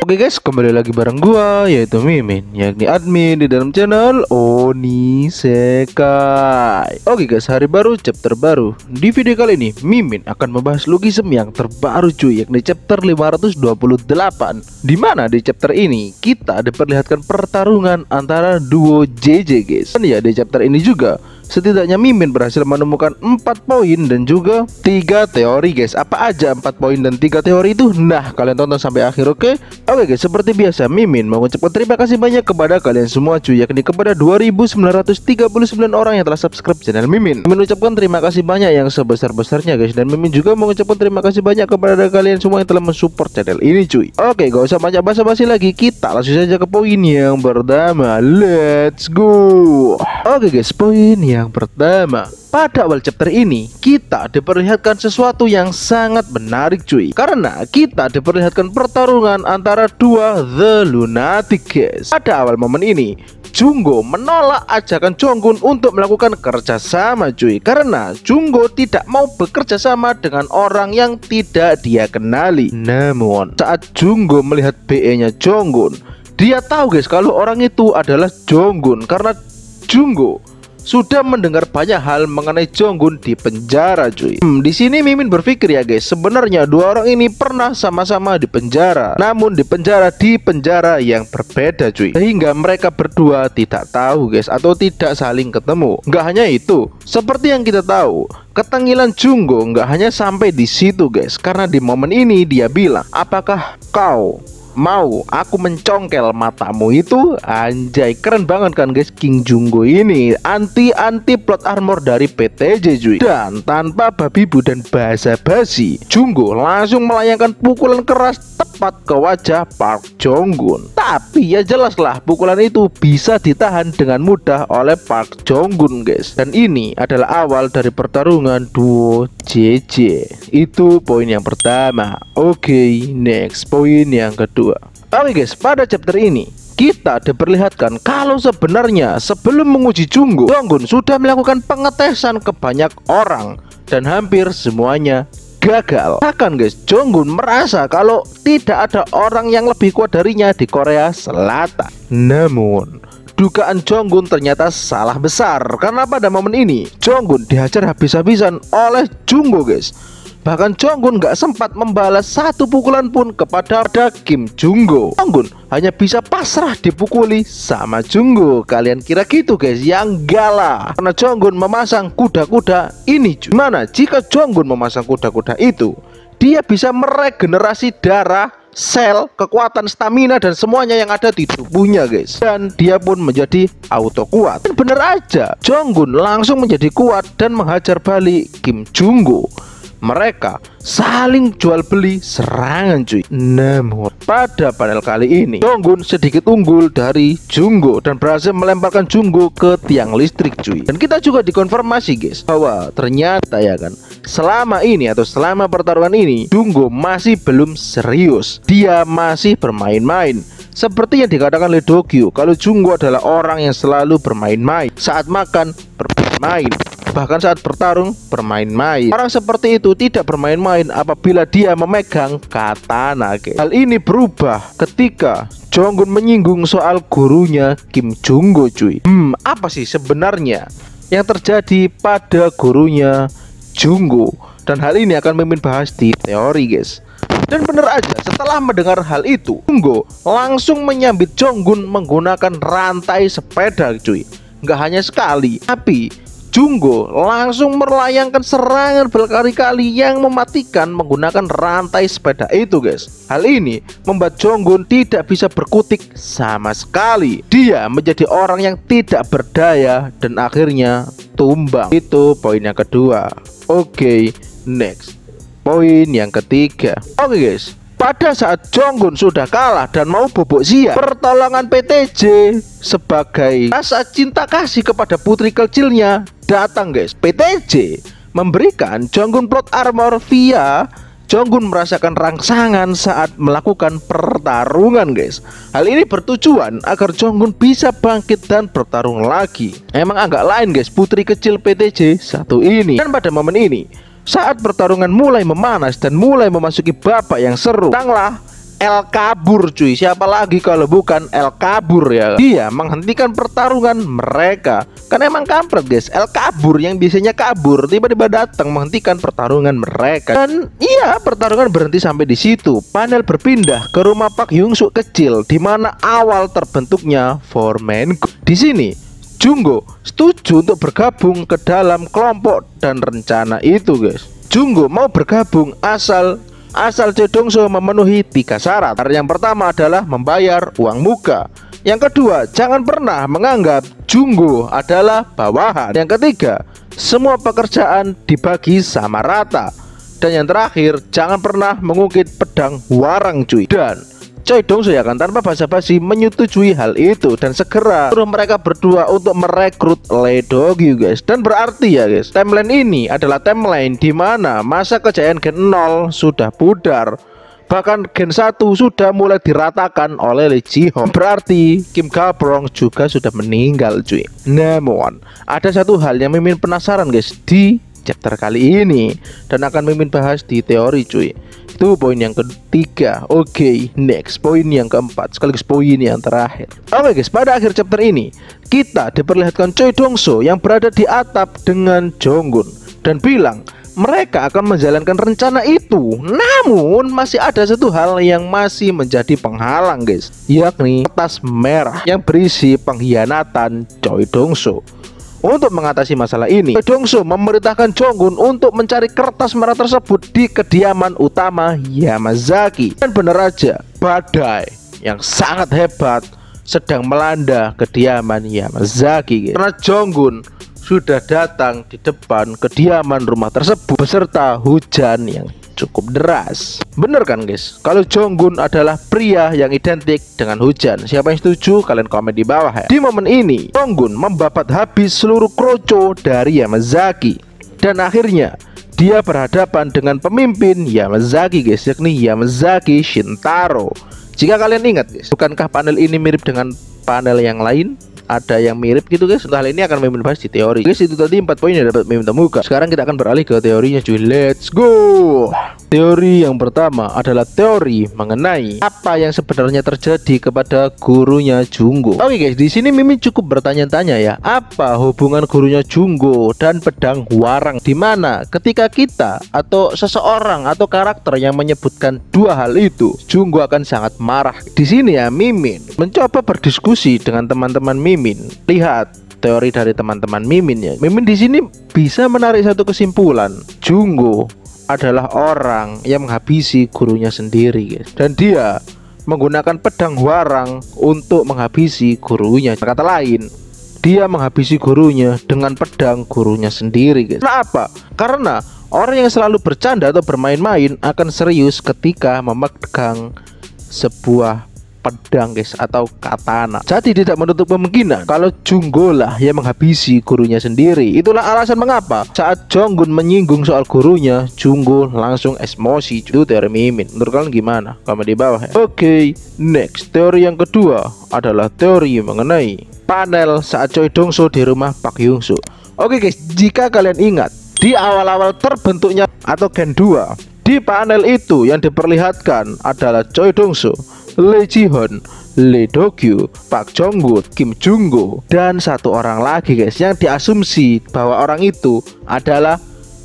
Oke guys, kembali lagi bareng gua yaitu Mimin, yakni admin di dalam channel Onisekai. Oke guys, hari baru, chapter baru. Di video kali ini Mimin akan membahas logisme yang terbaru cuy, yakni chapter 528. Dimana di chapter ini kita diperlihatkan pertarungan antara duo JJ guys. Dan ya di chapter ini juga setidaknya Mimin berhasil menemukan 4 poin dan juga 3 teori guys. Apa aja 4 poin dan 3 teori itu? Nah, kalian tonton sampai akhir, oke? Oke guys, seperti biasa Mimin mau mengucapkan terima kasih banyak kepada kalian semua cuy, yakni kepada 2939 orang yang telah subscribe channel Mimin. Mimin ucapkan terima kasih banyak yang sebesar-besarnya guys. Dan Mimin juga mengucapkan terima kasih banyak kepada kalian semua yang telah mensupport channel ini cuy. Oke, gak usah banyak basa-basi lagi, kita langsung saja ke poin yang pertama. Let's go. Oke guys, poin yang pertama, pada awal chapter ini kita diperlihatkan sesuatu yang sangat menarik cuy, karena kita diperlihatkan pertarungan antara dua The Lunatic guys. Pada awal momen ini Junggo menolak ajakan Jonggun untuk melakukan kerjasama cuy, karena Junggo tidak mau bekerja sama dengan orang yang tidak dia kenali. Namun saat Junggo melihat BE-nya Jonggun, dia tahu guys kalau orang itu adalah Jonggun, karena Junggo sudah mendengar banyak hal mengenai Jonggun di penjara cuy. Di sini Mimin berpikir ya guys, sebenarnya dua orang ini pernah sama-sama di penjara, namun di penjara yang berbeda cuy, sehingga mereka berdua tidak tahu guys, atau tidak saling ketemu. Nggak hanya itu, seperti yang kita tahu, ketengilan Junggo nggak hanya sampai di situ guys, karena di momen ini dia bilang, apakah kau mau aku mencongkel matamu itu? Anjay, keren banget kan guys. King Junggo ini anti plot armor dari PTJ cuy. Dan tanpa babi bu dan basa-basi, Junggo langsung melayangkan pukulan keras tepat ke wajah Park Jonggun. Tapi ya jelaslah pukulan itu bisa ditahan dengan mudah oleh Park Jonggun guys. Dan ini adalah awal dari pertarungan duo JJ. Itu poin yang pertama. Oke, next, poin yang kedua. Oke guys, pada chapter ini kita diperlihatkan kalau sebenarnya sebelum menguji Junggo, Jonggun sudah melakukan pengetesan ke banyak orang dan hampir semuanya gagal. Bahkan guys, Jonggun merasa kalau tidak ada orang yang lebih kuat darinya di Korea Selatan. Namun dugaan Jonggun ternyata salah besar, karena pada momen ini Jonggun dihajar habis-habisan oleh Junggo guys. Bahkan Jonggun gak sempat membalas satu pukulan pun kepada Kim Junggo. Jonggun hanya bisa pasrah dipukuli sama Junggo. Kalian kira gitu guys? Yang galah, karena Jonggun memasang kuda-kuda ini. Gimana jika Jonggun memasang kuda-kuda itu, dia bisa meregenerasi darah, sel, kekuatan, stamina, dan semuanya yang ada di tubuhnya guys. Dan dia pun menjadi auto kuat. Dan bener aja, Jonggun langsung menjadi kuat dan menghajar balik Kim Junggo. Mereka saling jual beli serangan cuy. Namun pada panel kali ini Jonggun sedikit unggul dari Junggo dan berhasil melemparkan Junggo ke tiang listrik cuy. Dan kita juga dikonfirmasi guys bahwa ternyata ya kan, selama ini atau selama pertarungan ini Junggo masih belum serius. Dia masih bermain-main. Seperti yang dikatakan oleh Dogyu, kalau Junggo adalah orang yang selalu bermain-main. Saat makan bermain, bahkan saat bertarung bermain-main. Orang seperti itu tidak bermain-main apabila dia memegang katana guys. Hal ini berubah ketika Jonggun menyinggung soal gurunya Kim Junggo cuy. Apa sih sebenarnya yang terjadi pada gurunya Junggo? Dan hal ini akan Mimin bahas di teori guys. Dan bener aja, setelah mendengar hal itu, Junggo langsung menyambit Jonggun menggunakan rantai sepeda cuy. Nggak hanya sekali, tapi Junggo langsung melayangkan serangan berkali-kali yang mematikan menggunakan rantai sepeda itu guys. Hal ini membuat Jonggun tidak bisa berkutik sama sekali. Dia menjadi orang yang tidak berdaya dan akhirnya tumbang. Itu poin yang kedua. Oke, next, poin yang ketiga. Oke guys, pada saat Jonggun sudah kalah dan mau bobok siap, pertolongan PTJ sebagai rasa cinta kasih kepada putri kecilnya datang guys. PTJ memberikan Jonggun plot armor via Jonggun merasakan rangsangan saat melakukan pertarungan guys. Hal ini bertujuan agar Jonggun bisa bangkit dan bertarung lagi. Emang agak lain guys putri kecil PTJ satu ini. Dan pada momen ini saat pertarungan mulai memanas dan mulai memasuki babak yang seru, datanglah El Kabur cuy. Siapa lagi kalau bukan El Kabur ya. Dia menghentikan pertarungan mereka. Kan emang kampret guys, El Kabur yang biasanya kabur tiba-tiba datang menghentikan pertarungan mereka. Dan iya, pertarungan berhenti sampai di situ. Panel berpindah ke rumah Pak Hyung-suk kecil di mana awal terbentuknya Four Man Group. Di sini Junggo setuju untuk bergabung ke dalam kelompok dan rencana itu guys. Junggo mau bergabung asal Choi Dong-soo memenuhi 3 syarat. Yang pertama adalah membayar uang muka. Yang kedua, jangan pernah menganggap Junggo adalah bawahan. Yang ketiga, semua pekerjaan dibagi sama rata. Dan yang terakhir, jangan pernah mengungkit pedang warang cuy. Dan Choi Dong-soo ya kan tanpa basa-basi menyetujui hal itu dan segera suruh mereka berdua untuk merekrut Lee Do-gyu guys. Dan berarti ya guys, timeline ini adalah timeline di mana masa kejayaan Gen 0 sudah pudar. Bahkan Gen 1 sudah mulai diratakan oleh Lee Ji-hoon. Berarti Kim Ga-brong juga sudah meninggal cuy. Namun ada satu hal yang Mimin penasaran guys di chapter kali ini dan akan Mimin bahas di teori cuy. Itu poin yang ketiga. Oke, next poin yang keempat sekaligus poin yang terakhir. Oke guys, pada akhir chapter ini kita diperlihatkan Choi Dong-soo yang berada di atap dengan Jonggun dan bilang mereka akan menjalankan rencana itu. Namun masih ada satu hal yang masih menjadi penghalang guys, yakni kertas merah yang berisi pengkhianatan Choi Dong-soo. Untuk mengatasi masalah ini, Choi Dong-soo memerintahkan Jonggun untuk mencari kertas merah tersebut di kediaman utama Yamazaki. Dan benar aja, badai yang sangat hebat sedang melanda kediaman Yamazaki. Karena Jonggun sudah datang di depan kediaman rumah tersebut beserta hujan yang cukup deras. Bener kan guys, kalau Jonggun adalah pria yang identik dengan hujan? Siapa yang setuju? Kalian komen di bawah ya. Di momen ini Jonggun membabat habis seluruh kroco dari Yamazaki. Dan akhirnya dia berhadapan dengan pemimpin Yamazaki guys, yakni Yamazaki Shintaro. Jika kalian ingat guys, bukankah panel ini mirip dengan panel yang lain? Ada yang mirip gitu guys. Untuk hal ini akan Mimin bahas di teori guys. Itu tadi 4 poin yang dapat Mimin temukan. Sekarang kita akan beralih ke teorinya cuy. Let's go. Teori yang pertama adalah teori mengenai apa yang sebenarnya terjadi kepada gurunya Junggo. Oke guys, di sini Mimin cukup bertanya-tanya ya, apa hubungan gurunya Junggo dan pedang warang, dimana ketika kita atau seseorang atau karakter yang menyebutkan dua hal itu, Junggo akan sangat marah. Di sini ya Mimin mencoba berdiskusi dengan teman-teman Mimin. Lihat teori dari teman-teman Mimin ya. Mimin di sini bisa menarik satu kesimpulan. Junggo adalah orang yang menghabisi gurunya sendiri guys. Dan dia menggunakan pedang warang untuk menghabisi gurunya. Kata lain, dia menghabisi gurunya dengan pedang gurunya sendiri guys. Kenapa? Karena orang yang selalu bercanda atau bermain-main akan serius ketika memegang sebuah pedang guys atau katana. Jadi tidak menutup kemungkinan kalau Junggo lah yang menghabisi gurunya sendiri. Itulah alasan mengapa saat Jonggun menyinggung soal gurunya, Junggo langsung emosi. Itu teori Mimin. Menurut kalian gimana? Komen di bawah ya. Oke, next teori yang kedua adalah teori mengenai panel saat Choi Dong-soo di rumah Pak Hyung-suk. Oke guys, jika kalian ingat di awal-awal terbentuknya atau Gen 2, di panel itu yang diperlihatkan adalah Choi Dong-soo, Lee Ji-hoon, Lee Do-gyu, Pak Jong-gun, Kim Jung-go, dan satu orang lagi guys yang diasumsi bahwa orang itu adalah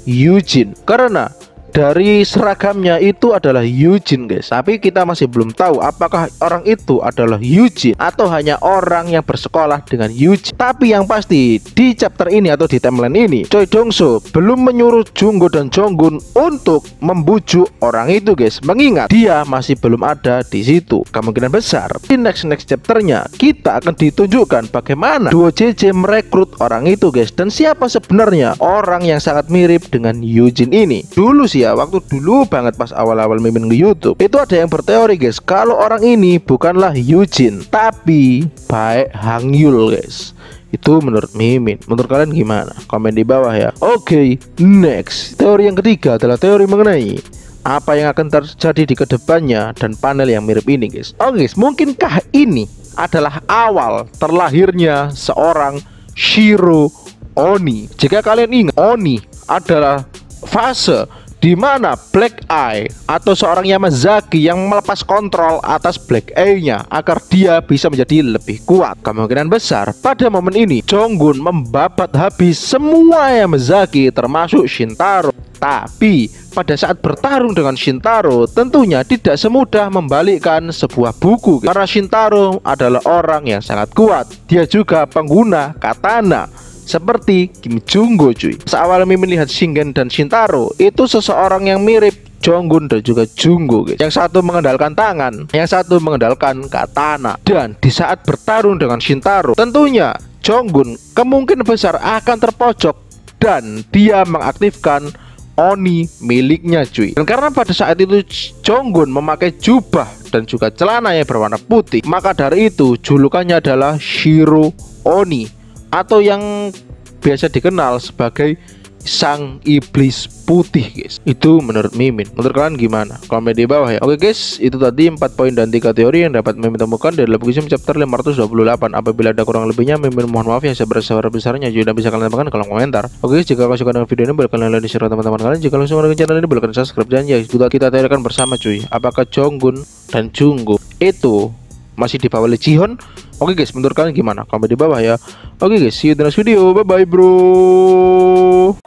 Eugene. Karena dari seragamnya itu adalah Eugene guys. Tapi kita masih belum tahu apakah orang itu adalah Eugene atau hanya orang yang bersekolah dengan Eugene. Tapi yang pasti di chapter ini atau di timeline ini, Choi Dong-soo belum menyuruh Junggo dan Jonggun untuk membujuk orang itu guys. Mengingat dia masih belum ada di situ. Kemungkinan besar di next chapternya kita akan ditunjukkan bagaimana duo JJ merekrut orang itu guys. Dan siapa sebenarnya orang yang sangat mirip dengan Eugene ini. Dulu sih ya, waktu dulu banget pas awal-awal Mimin ke YouTube, itu ada yang berteori guys kalau orang ini bukanlah Eugene tapi Baek Hangyul guys. Itu menurut Mimin. Menurut kalian gimana? Komen di bawah ya. Oke, next teori yang ketiga adalah teori mengenai apa yang akan terjadi di kedepannya dan panel yang mirip ini guys. Oke guys, mungkinkah ini adalah awal terlahirnya seorang Shiro Oni? Jika kalian ingat, Oni adalah fase di mana Black Eye atau seorang Yamazaki yang melepas kontrol atas Black Eye-nya agar dia bisa menjadi lebih kuat. Kemungkinan besar pada momen ini Jonggun membabat habis semua Yamazaki termasuk Shintaro. Tapi pada saat bertarung dengan Shintaro tentunya tidak semudah membalikkan sebuah buku, karena Shintaro adalah orang yang sangat kuat. Dia juga pengguna katana seperti Kim Junggo cuy. Seawal Mimin lihat Shingen dan Shintaro itu seseorang yang mirip Jonggun dan juga Junggo guys. Yang satu mengandalkan tangan, yang satu mengandalkan katana. Dan di saat bertarung dengan Shintaro tentunya Jonggun kemungkinan besar akan terpojok dan dia mengaktifkan Oni miliknya cuy. Dan karena pada saat itu Jonggun memakai jubah dan juga celana yang berwarna putih, maka dari itu julukannya adalah Shiro Oni, atau yang biasa dikenal sebagai sang iblis putih guys. Itu menurut Mimin. Menurut kalian gimana? Komen di bawah ya. Oke guys, itu tadi 4 poin dan 3 teori yang dapat Mimin temukan dari buku Sim chapter 528. Apabila ada kurang lebihnya, Mimin mohon maaf yang sebesar-besarnya. Juga bisa kalian temukan kolom komentar. Oke guys, jika kalian suka dengan video ini, boleh kalian like, share teman-teman kalian. Jika kalian suka dengan channel ini, boleh kalian subscribe. Dan ya, kita teorikan bersama cuy, apakah Jonggun dan Junggo itu masih di bawah Jihon? Oke guys, menurut kalian gimana? Komen di bawah ya. Oke guys, see you in the next video. Bye bye bro.